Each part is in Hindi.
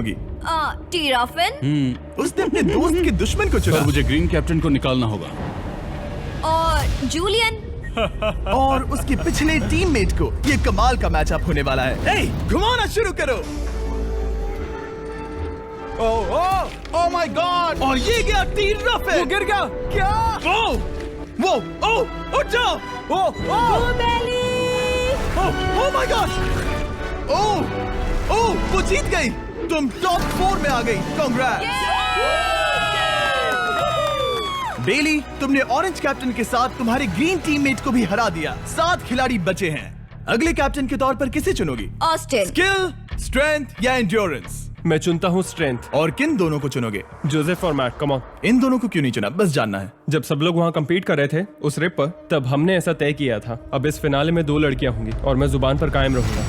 चुनोगी? टीराफिन। उसने अपने दोस्त के दुश्मन को चुना। और मुझे ग्रीन कैप्टन को निकालना होगा। और जूलियन। और उसके पिछले टीममेट को। ये कमाल का मैचअप होने वाला है। घुमाना शुरू करो। ओह माय गॉड! और ये गया टीराफिन। वो गिर गया। क्या? वो उठ जाओ। ओह माय गॉड! ओह वो जीत गई। तुम टॉप 4 में आ गई। कांग्रेट्स बेली, तुमने ऑरेंज कैप्टन के साथ तुम्हारे ग्रीन टीममेट को भी हरा दिया। 7 खिलाड़ी बचे हैं। अगले कैप्टन के तौर पर किसे चुनोगी? ऑस्टिन। स्किल, स्ट्रेंथ या एंड्योरेंस? मैं चुनता हूँ स्ट्रेंथ। और किन दोनों को चुनोगे? जोसेफ और मैट, कम ऑन। इन दोनों को क्यों नहीं चुना? बस जानना है। जब सब लोग वहाँ कम्पीट कर रहे थे उस रिप पर, तब हमने ऐसा तय किया था। अब इस फिनाले में 2 लड़कियां होंगी और मैं जुबान पर कायम रहूंगा।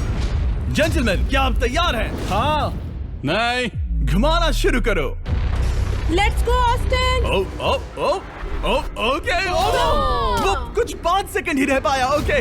जेंटलमैन, क्या आप तैयार हैं? हाँ। नहीं। घुमाना शुरू करो। Let's go Austin. ओके। वो कुछ 5 सेकंड ही रह पाया। ओके,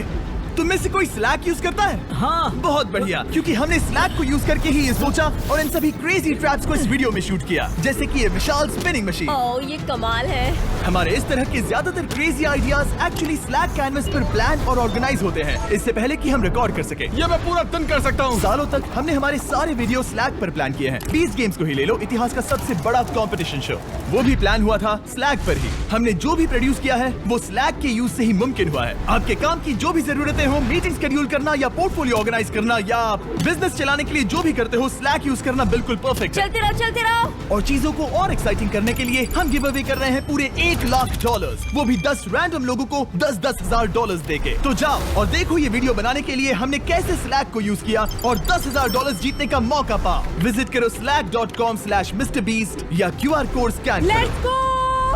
तुम में से कोई स्लैक यूज करता है? हाँ। बहुत बढ़िया, क्योंकि हमने स्लैक को यूज करके ही ये सोचा और इन सभी क्रेजी ट्रैप्स को इस वीडियो में शूट किया, जैसे कि ये विशाल स्पिनिंग मशीन। ओह, ये कमाल है। हमारे इस तरह के ज्यादातर crazy ideas actually slack canvas पर प्लान और ऑर्गेनाइज होते हैं, इससे पहले कि हम रिकॉर्ड कर सके। ये मैं पूरा दिन कर सकता हूँ। सालों तक हमने हमारे सारे वीडियो स्लैक पर प्लान किए हैं। 20 गेम्स को ही ले लो, इतिहास का सबसे बड़ा कंपटीशन शो, वो भी प्लान हुआ था स्लैक पर ही। हमने जो भी प्रोड्यूस किया है वो स्लैक के यूज से ही मुमकिन हुआ है। आपके काम की जो भी जरूरतें हो, मीटिंग शेड्यूल करना या पोर्टफोलियो ऑर्गेनाइज करना या बिजनेस चलाने के लिए जो भी करते हो, स्लैक यूज करना बिल्कुल परफेक्ट है। चलते रहो। और चीजों को और एक्साइटिंग करने के लिए हम गिव अवे कर रहे हैं पूरे $1,00,000, वो भी 10 रैंडम लोगों को $10,000 देके। तो जाओ और देखो ये वीडियो बनाने के लिए हमने कैसे स्लैक को यूज किया और $10,000 जीतने का मौका पाओ। विजिट करो slack.com/MrBeast या QR कोड स्कैन करो। Let's go.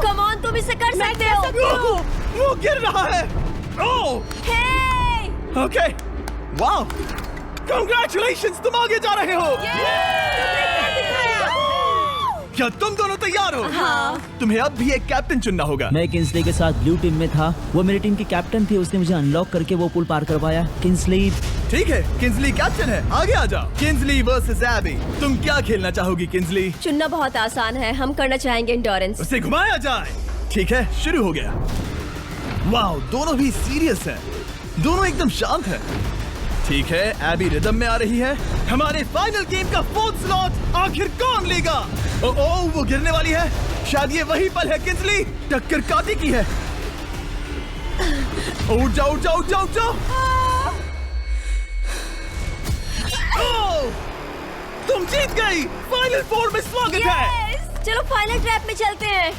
कम ऑन, तुम इसे कर सकते हो। वो गिर रहा है। ओह, ओके, वाओ, कांग्रेचुलेशंस, तुम आगे जा रहे हो। क्या तुम दोनों तैयार हो? हाँ। तुम्हें अब भी एक कैप्टन चुनना होगा। मैं किंसली के साथ ब्लू टीम में था। वो मेरी टीम के कैप्टन थे। उसने मुझे अनलॉक करके वो पुल पार करवाया। किंसली। ठीक है, किंसली कैप्टन है। आगे आ जाओ। किंसली वर्सेस एबी, तुम क्या खेलना चाहोगी किंसली? चुनना बहुत आसान है, हम करना चाहेंगे एंड्योरेंस। उसे घुमाया जाए। ठीक है, शुरू हो गया। वाओ, दोनों भी सीरियस हैं। दोनों एकदम शांत हैं। ठीक है, एबी रिदम में आ रही है। हमारे फाइनल गेम का 4th स्लॉट आखिर कौन लेगा? ओह, वो गिरने वाली है। शायद ये वही पल है। किंसली, टक्कर काटी की है। उठ जाओ, उठ जाओ, उठ जाओ, उठ जाओ। ओह, तुम जीत गई। फाइनल 4 में स्वागत है। चलो फाइनल ट्रैप में चलते हैं।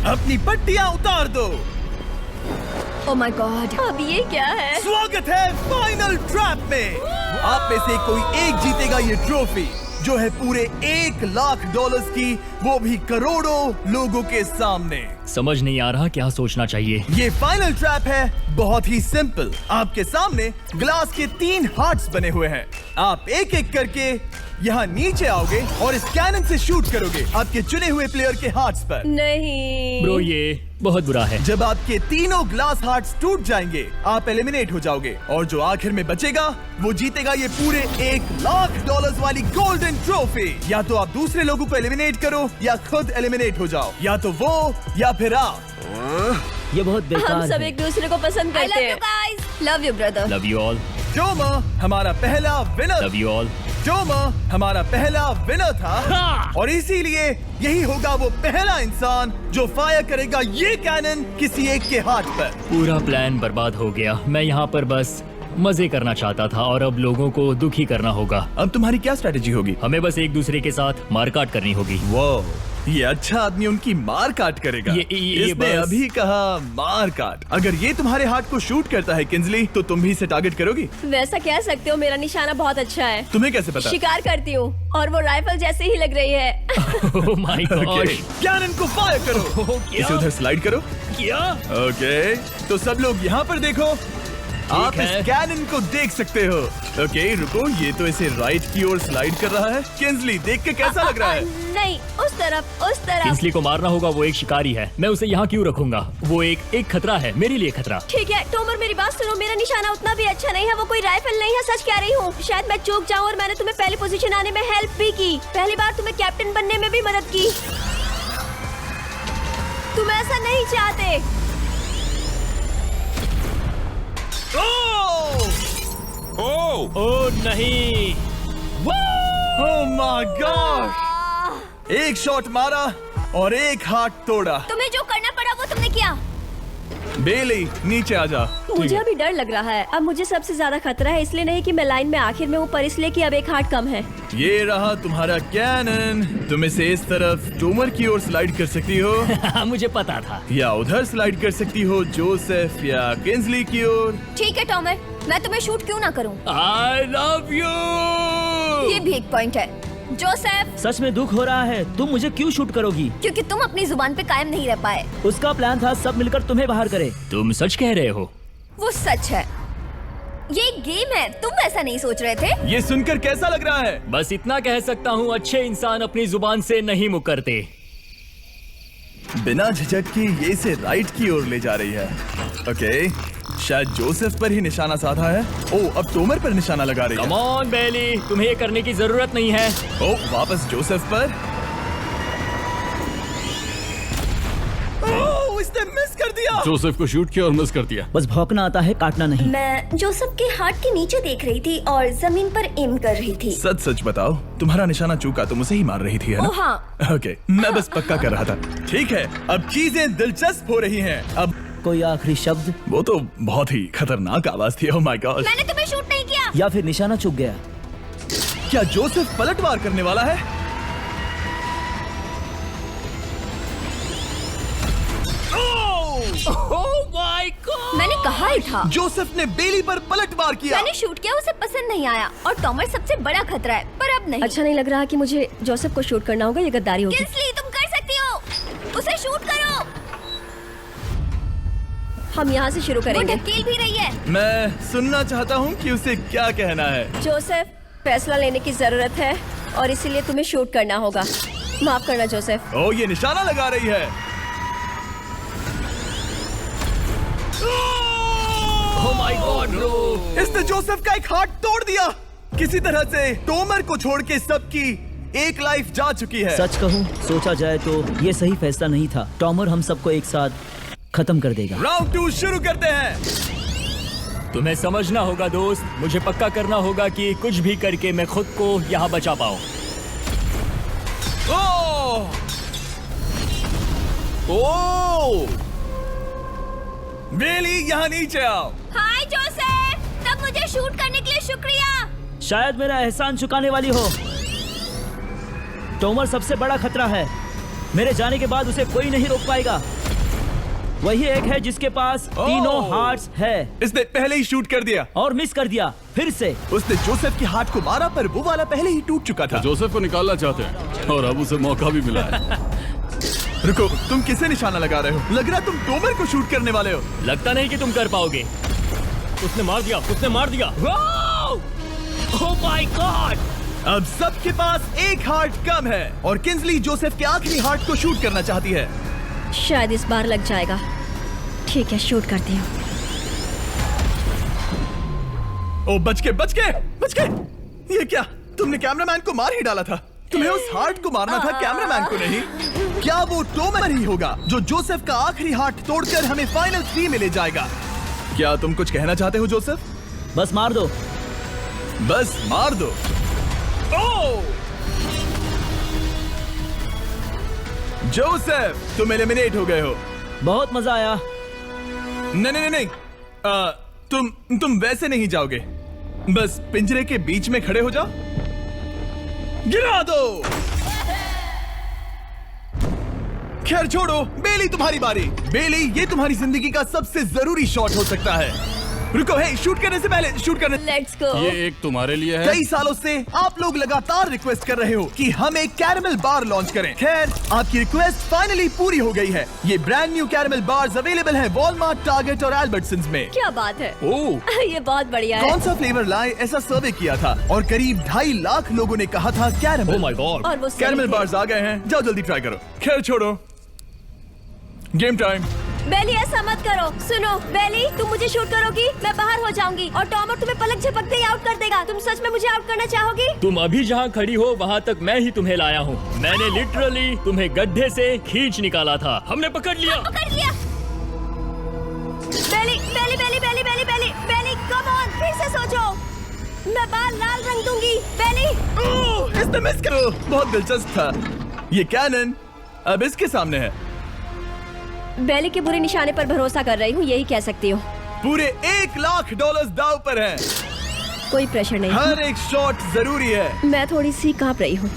अपनी पट्टियां उतार दो। ओह माय गॉड, अब ये क्या है? स्वागत है फाइनल ट्रैप में। आप में से कोई एक जीतेगा ये ट्रॉफी, जो है पूरे $1,00,000 की, वो भी करोड़ों लोगों के सामने। समझ नहीं आ रहा क्या सोचना चाहिए। ये फाइनल ट्रैप है, बहुत ही सिंपल। आपके सामने ग्लास के 3 हार्ट्स बने हुए हैं। आप एक एक करके यहाँ नीचे आओगे और इस कैनन से शूट करोगे आपके चुने हुए प्लेयर के हार्ट्स पर। नहीं ब्रो, ये बहुत बुरा है। जब आपके तीनों ग्लास हार्ट्स टूट जाएंगे, आप एलिमिनेट हो जाओगे और जो आखिर में बचेगा वो जीतेगा ये पूरे $1,00,000 वाली गोल्डन ट्रॉफी। या तो आप दूसरे लोगों को एलिमिनेट करो या खुद एलिमिनेट हो जाओ, या तो वो या फिर आप। ये बहुत बेकार हम सब है। एक दूसरे को पसंद करते हैं। Love you brother. Love you all. Joma हमारा पहला winner. Love you all. Joma हमारा पहला विनर था और इसीलिए यही होगा वो पहला इंसान जो फायर करेगा ये कैनन किसी एक के हाथ पर। पूरा प्लान बर्बाद हो गया। मैं यहाँ पर बस मजे करना चाहता था और अब लोगों को दुखी करना होगा। अब तुम्हारी क्या स्ट्रेटेजी होगी? हमें बस एक दूसरे के साथ मारकाट करनी होगी। वो ये अच्छा आदमी उनकी मार काट करेगा। ये इसने बस- अभी कहा मार काट। अगर ये तुम्हारे हार्ट को शूट करता है किंजली, तो तुम भी इसे टारगेट करोगी? वैसा कह सकते हो, मेरा निशाना बहुत अच्छा है। तुम्हें कैसे पता? शिकार करती हूँ और वो राइफल जैसे ही लग रही है। ओह माय गॉड। कैनन को फायर करो। क्या? इसे उधर स्लाइड करो। क्या? ओके, तो सब लोग यहाँ पर देखो। आप है। इस कैनन को देख सकते हो। ओके रुको, ये तो इसे राइट की ओर स्लाइड कर रहा है। किंसली देख के कैसा लग रहा है? नहीं, उस तरफ, उस तरफ। किंसली को मारना होगा, वो एक शिकारी है। मैं उसे यहाँ क्यों रखूंगा? वो एक खतरा है, मेरे लिए खतरा। ठीक है टॉमर, मेरी बात सुनो, मेरा निशाना उतना भी अच्छा नहीं है, वो कोई राइफल नहीं है, सच कह रही हूँ। शायद मैं चूक जाऊँ और मैंने तुम्हें पहली पोजीशन आने में हेल्प भी की, पहली बार तुम्हें कैप्टन बनने में भी मदद की। तुम ऐसा नहीं चाहते। ओ नहीं, ओह माय गॉड! एक शॉट मारा और एक हाथ तोड़ा। तुम्हें जो करना पड़ा वो तुमने किया। बेली नीचे आ जा। मुझे अभी डर लग रहा है। अब मुझे सबसे ज्यादा खतरा है, इसलिए नहीं कि मैं लाइन में आखिर में हूँ, पर इसलिए कि अब एक हार्ट कम है। ये रहा तुम्हारा कैनन। तुम इसे इस तरफ टोमर की ओर स्लाइड कर सकती हो मुझे पता था। या उधर स्लाइड कर सकती हो जोसेफ या किंसली की ओर। ठीक है टॉमर, मैं तुम्हें शूट क्यों ना करूँ? I love you. ये भी एक पॉइंट है। जोसेफ, सच में दुख हो रहा है। तुम मुझे क्यों शूट करोगी? क्योंकि तुम अपनी जुबान पे कायम नहीं रह पाए। उसका प्लान था सब मिलकर तुम्हें बाहर करे। तुम सच कह रहे हो? वो सच है। ये एक गेम है, तुम ऐसा नहीं सोच रहे थे? ये सुनकर कैसा लग रहा है? बस इतना कह सकता हूँ, अच्छे इंसान अपनी जुबान से नहीं मुकरते। बिना झिझक के ये इसे राइट की ओर ले जा रही है। ओके, शायद जोसेफ पर ही निशाना साधा है। ओह, अब टोमर पर निशाना लगा रही है। कम ऑन बेली, तुम्हें ये करने की जरूरत नहीं है। ओह, वापस जोसेफ पर। ओह, इसने मिस कर दिया। जोसेफ को शूट किया और मिस कर दिया। बस भौंकना आता है, काटना नहीं। मैं जोसेफ के हार्ट के नीचे देख रही थी और जमीन पर एम कर रही थी। सच सच बताओ, तुम्हारा निशाना चूका, तुम उसे ही मार रही थी, है ना? ओह हाँ। ओके, मैं बस पक्का कर रहा था। ठीक है, अब चीजें दिलचस्प हो रही हैं। अब कोई आखिरी शब्द? वो तो बहुत ही खतरनाक आवाज थी। ओह माय गॉड! मैंने तुम्हें शूट नहीं किया। या फिर निशाना चूक गया? क्या जोसेफ पलटवार करने वाला है? Oh my God! मैंने कहा ही था। जोसेफ ने बेली पर पलटवार किया। मैंने शूट किया, उसे पसंद नहीं आया और टॉमर सबसे बड़ा खतरा है, पर अब नहीं। अच्छा नहीं लग रहा कि मुझे जोसेफ को शूट करना होगा, ये गद्दारी होगी। किंसली, तुम कर सकती हो, उसे शूट करो। हम यहाँ से शुरू करेंगे। वो ढकेल भी रही है। मैं सुनना चाहता हूँ कि उसे क्या कहना है। जोसेफ, फैसला लेने की जरूरत है और इसीलिए तुम्हें शूट करना होगा। माफ करना जोसेफ। ओह, ये निशाना लगा रही है। Oh my God, bro! इसने जोसेफ का एक हाथ तोड़ दिया। किसी तरह से टोमर को छोड़ के सबकी एक लाइफ जा चुकी है। सच कहूँ, सोचा जाए तो ये सही फैसला नहीं था। टॉमर हम सबको एक साथ खत्म कर देगा। राउंड 2 शुरू करते हैं। तुम्हें समझना होगा दोस्त, मुझे पक्का करना होगा कि कुछ भी करके मैं खुद को यहाँ बचा पाऊँ। ओह! ओह! बेली, यहाँ नीचे आओ। हाय जोसेफ, तब मुझे शूट करने के लिए शुक्रिया। शायद मेरा एहसान चुकाने वाली हो। टोमर सबसे बड़ा खतरा है। मेरे जाने के बाद उसे कोई नहीं रोक पाएगा। वही एक है जिसके पास तीनों हार्ट्स है। इसने पहले ही शूट कर दिया और मिस कर दिया फिर से। उसने जोसेफ के हाथ को मारा, पर वो वाला पहले ही टूट चुका था। जोसेफ को निकालना चाहते हैं और अब उसे मौका भी मिला है। रुको, तुम किसे निशाना लगा रहे हो? लग रहा तुम टोमर को शूट करने वाले हो। लगता नहीं कि तुम कर पाओगे। उसने मार दिया, उसने मार दिया। Oh my God! अब सबके पास एक हार्ट कम है और किंसली जोसेफ के आखिरी हार्ट को शूट करना चाहती है। शायद इस बार लग जाएगा। ठीक है, शूट करती हूँ। ओ, बच के। ये क्या? तुमने कैमरामैन को मार ही डाला था। तुम्हें उस हार्ट को मारना था, कैमरामैन को नहीं। क्या वो टोमर ही होगा जो जोसेफ का आखिरी हार्ट तोड़कर हमें फाइनल 3 में ले जाएगा? क्या तुम कुछ कहना चाहते हो जोसेफ? बस मार दो। बस मार दो। ओह! जोसेफ, तुम एलिमिनेट हो गए हो। बहुत मजा आया। नहीं। तुम वैसे नहीं जाओगे। बस पिंजरे के बीच में खड़े हो जाओ। गिरा दो। खैर छोड़ो, बेली तुम्हारी बारी। बेली, ये तुम्हारी जिंदगी का सबसे जरूरी शॉट हो सकता है। रुको, हे, शूट करने से पहले शूट करने। Let's go. ये एक तुम्हारे लिए है। कई सालों से आप लोग लगातार रिक्वेस्ट कर रहे हो कि हम एक कैरमल बार लॉन्च करें। खैर, आपकी रिक्वेस्ट फाइनली पूरी हो गई है। ये brand new caramel bars available है वॉलमार्ट, टारगेट और अल्बर्टसन्स में। क्या बात है। ओह, ये बहुत बढ़िया है। कौन सा फ्लेवर लाए, ऐसा सर्वे किया था और करीब 2.5 लाख लोगों ने कहा था कैरमल। Oh my God. और वो सही कैरमल थे। बार्स आ गए हैं, जाओ जल्दी ट्राई करो। खैर छोड़ो, गेम टाइम। बेली ऐसा मत करो। सुनो बेली, तुम मुझे शूट करोगी, मैं बाहर हो जाऊंगी और टॉमर तुम्हें पलक झपकते ही आउट कर देगा। तुम सच में मुझे आउट करना चाहोगी? तुम अभी जहाँ खड़ी हो वहाँ तक मैं ही तुम्हें लाया हूँ। मैंने लिटरली तुम्हें गड्ढे से खींच निकाला था। हमने पकड़ लिया। पकड़ लिया। बेली बेली बेली बेली बेली बेली बेली, कम ऑन, फिर से सोचो। मैं बाल लाल रंग दूंगी। बेली, ओह, इसने मिस करो। बहुत दिलचस्प था। ये कैनन अब इसके सामने है। बेली के बुरे निशाने पर भरोसा कर रही हूँ, यही कह सकती हूँ। पूरे $1 लाख दाव पर है। कोई प्रेशर नहीं। हर एक शॉट जरूरी है। मैं थोड़ी सी कांप रही हूँ।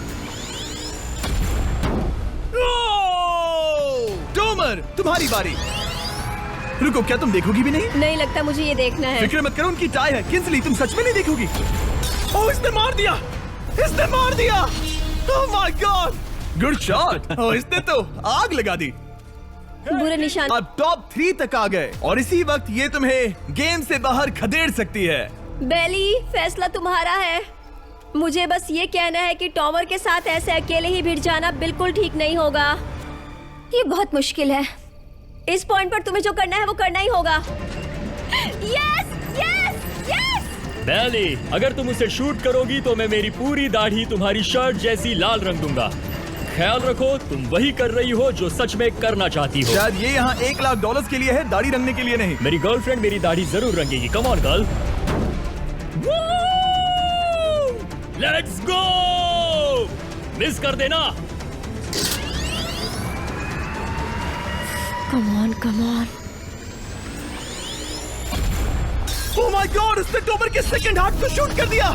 टॉमर, तुम्हारी बारी। रुको, क्या तुम देखोगी भी नहीं? नहीं लगता मुझे ये देखना है। फिक्र मत करो, उनकी टाई है। किंसली, तुम सच में नहीं देखोगी? ओह, इसने मार दिया। इसने मार दिया। Oh my god, good shot. Oh, इसने तो आग लगा दी। बुरे निशान। अब टॉप 3 तक आ गए और इसी वक्त ये तुम्हें गेम से बाहर खदेड़ सकती है। बेली, फैसला तुम्हारा है। मुझे बस ये कहना है कि टॉमर के साथ ऐसे अकेले ही भिड़ जाना बिल्कुल ठीक नहीं होगा। ये बहुत मुश्किल है। इस पॉइंट पर तुम्हें जो करना है वो करना ही होगा। Yes yes yes. बेली, अगर तुम उसे शूट करोगी तो मैं मेरी पूरी दाढ़ी तुम्हारी शर्ट जैसी लाल रंग दूंगा। ख्याल रखो, तुम वही कर रही हो जो सच में करना चाहती हो। शायद ये यहाँ $1 लाख के लिए है, दाढ़ी रंगने के लिए नहीं। मेरी गर्लफ्रेंड मेरी दाढ़ी जरूर रंगेगी। Come on girl, let's go. Miss कर देना। Come on come on. Oh my god, उसने टॉमर के सेकंड हार्ट को शूट कर दिया।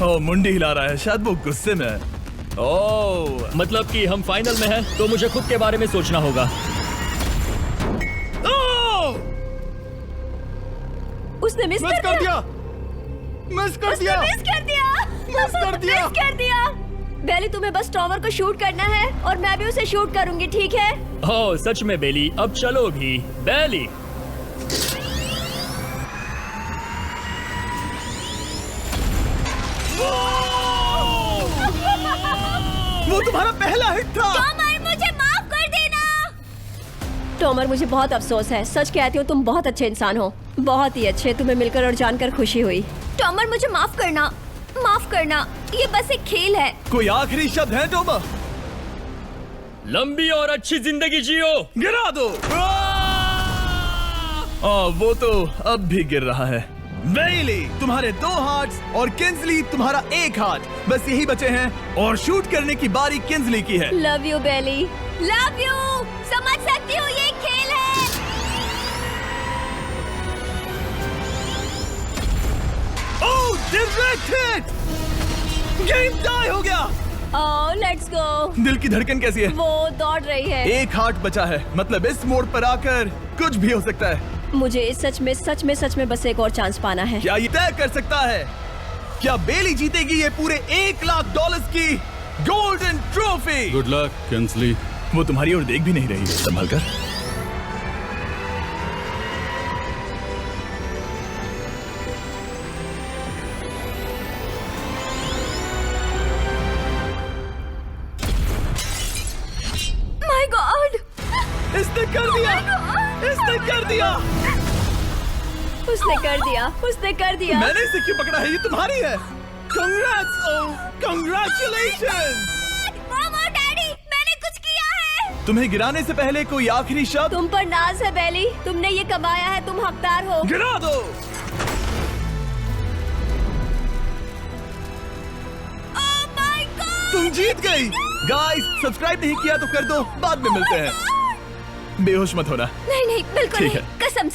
ओह, मुंडी हिला रहा है, शायद वो गुस्से में है। ओह, मतलब कि हम फाइनल में हैं, तो मुझे खुद के बारे में सोचना होगा। ओह, उसने मिस मिस कर दिया। मिस कर दिया। मिस कर दिया। मिस कर दिया। मिस कर दिया। बेली, तुम्हें बस टॉमर को शूट करना है और मैं भी उसे शूट करूंगी, ठीक है? ओह सच में बेली, अब चलो भी। बेली, वो तुम्हारा पहला हिट था। टॉमर, मुझे माफ कर देना। टॉमर, मुझे बहुत अफसोस है। सच कहती हूँ, तुम बहुत अच्छे इंसान हो, बहुत ही अच्छे। तुम्हें मिलकर और जानकर खुशी हुई। टॉमर, मुझे माफ करना, माफ करना। ये बस एक खेल है। कोई आखिरी शब्द है टॉमर? लंबी और अच्छी जिंदगी जियो। गिरा दो। वो तो अब भी गिर रहा है। बेली, तुम्हारे 2 हार्ट्स और किंसली तुम्हारा 1 हार्ट, बस यही बचे हैं और शूट करने की बारी किंसली की है। Love you Bailey, love you. समझ सकती हूँ, ये एक खेल है। Oh, direct hit. Game tie हो गया। Oh, let's go. दिल की धड़कन कैसी है? वो दौड़ रही है। 1 हार्ट बचा है, मतलब इस मोड़ पर आकर कुछ भी हो सकता है। मुझे सच में बस एक और चांस पाना है। क्या ये तय कर सकता है? क्या बेली जीतेगी ये पूरे $1 लाख की golden trophy? Good luck Kinsley. वो तुम्हारी ओर देख भी नहीं रही, संभल कर। माय गॉड, इसने कर दिया। इसने कर दिया। उसने कर दिया, उसने कर दिया। मैंने इसे क्यों पकड़ा है? ये तुम्हारी है। Congrats! Oh, congratulations! मामा, डैडी, मैंने कुछ किया है। तुम्हें गिराने से पहले कोई आखिरी शब्द? तुम पर नाज है बेली, तुमने ये कमाया है, तुम हकदार हो। गिरा दो। Oh my God! तुम जीत गई। गाइस, सब्सक्राइब नहीं किया तो कर दो, बाद में मिलते हैं। बेहोश मत होना। नहीं नहीं, बिल्कुल ठीक नहीं, है। कसम